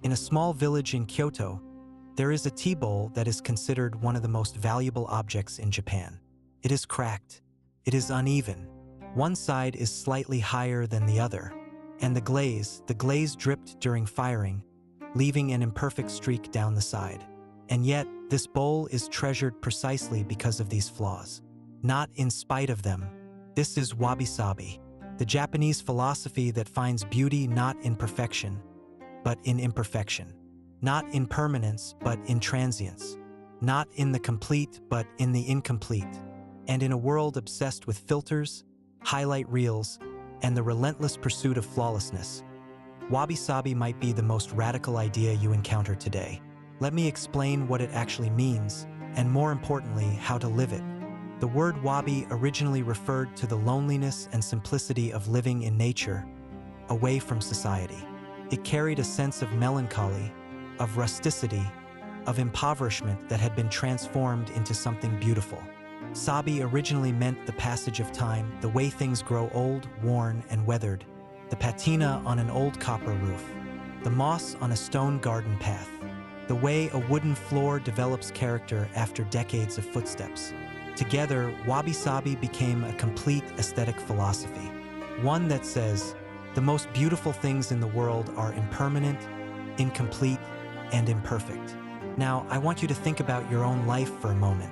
In a small village in Kyoto, there is a tea bowl that is considered one of the most valuable objects in Japan. It is cracked. It is uneven. One side is slightly higher than the other, and the glaze dripped during firing, leaving an imperfect streak down the side. And yet, this bowl is treasured precisely because of these flaws, not in spite of them. This is wabi-sabi, the Japanese philosophy that finds beauty not in perfection, but in imperfection, not in permanence, but in transience, not in the complete, but in the incomplete. And in a world obsessed with filters, highlight reels, and the relentless pursuit of flawlessness, wabi-sabi might be the most radical idea you encounter today. Let me explain what it actually means, and more importantly, how to live it. The word wabi originally referred to the loneliness and simplicity of living in nature, away from society. It carried a sense of melancholy, of rusticity, of impoverishment that had been transformed into something beautiful. Sabi originally meant the passage of time, the way things grow old, worn, and weathered, the patina on an old copper roof, the moss on a stone garden path, the way a wooden floor develops character after decades of footsteps. Together, wabi-sabi became a complete aesthetic philosophy, one that says, the most beautiful things in the world are impermanent, incomplete, and imperfect. Now, I want you to think about your own life for a moment.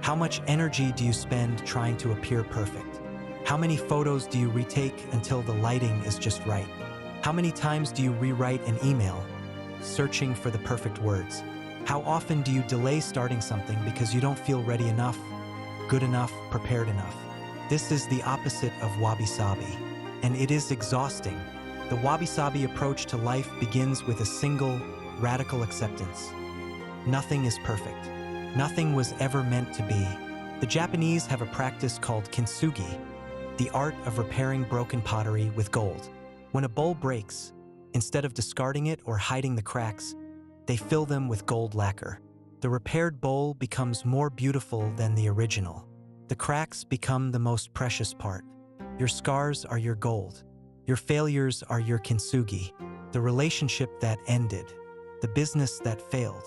How much energy do you spend trying to appear perfect? How many photos do you retake until the lighting is just right? How many times do you rewrite an email, searching for the perfect words? How often do you delay starting something because you don't feel ready enough, good enough, prepared enough? This is the opposite of wabi-sabi, and it is exhausting. The wabi-sabi approach to life begins with a single, radical acceptance. Nothing is perfect. Nothing was ever meant to be. The Japanese have a practice called kintsugi, the art of repairing broken pottery with gold. When a bowl breaks, instead of discarding it or hiding the cracks, they fill them with gold lacquer. The repaired bowl becomes more beautiful than the original. The cracks become the most precious part. Your scars are your gold. Your failures are your kintsugi. The relationship that ended, the business that failed,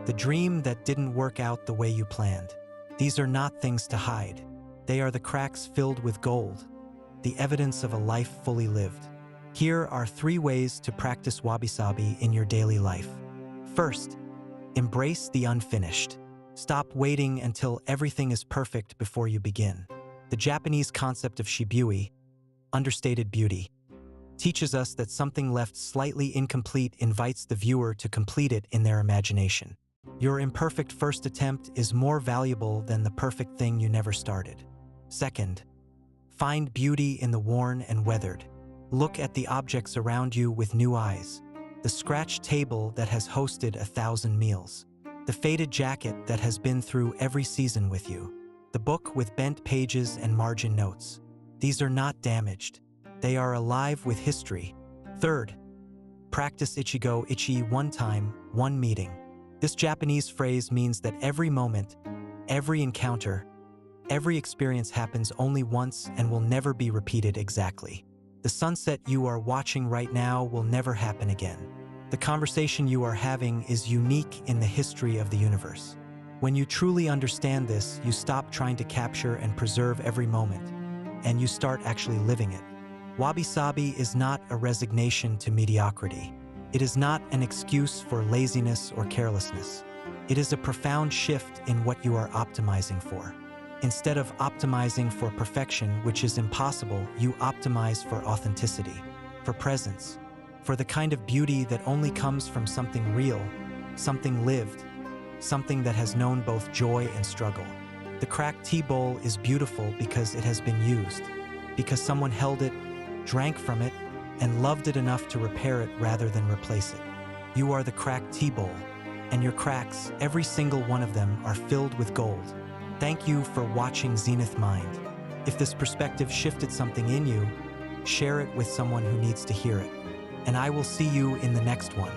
the dream that didn't work out the way you planned. These are not things to hide. They are the cracks filled with gold, the evidence of a life fully lived. Here are 3 ways to practice wabi-sabi in your daily life. First, embrace the unfinished. Stop waiting until everything is perfect before you begin. The Japanese concept of shibui, understated beauty, teaches us that something left slightly incomplete invites the viewer to complete it in their imagination. Your imperfect first attempt is more valuable than the perfect thing you never started. Second, find beauty in the worn and weathered. Look at the objects around you with new eyes. The scratched table that has hosted 1,000 meals. The faded jacket that has been through every season with you. The book with bent pages and margin notes. These are not damaged. They are alive with history. Third, practice ichigo ichi, one time, one meeting. This Japanese phrase means that every moment, every encounter, every experience happens only once and will never be repeated exactly. The sunset you are watching right now will never happen again. The conversation you are having is unique in the history of the universe. When you truly understand this, you stop trying to capture and preserve every moment, and you start actually living it. Wabi-sabi is not a resignation to mediocrity. It is not an excuse for laziness or carelessness. It is a profound shift in what you are optimizing for. Instead of optimizing for perfection, which is impossible, you optimize for authenticity, for presence, for the kind of beauty that only comes from something real, something lived, something that has known both joy and struggle. The cracked tea bowl is beautiful because it has been used, because someone held it, drank from it, and loved it enough to repair it rather than replace it. You are the cracked tea bowl, and your cracks, every single one of them, are filled with gold. Thank you for watching Zenith Mind. If this perspective shifted something in you, share it with someone who needs to hear it. And I will see you in the next one.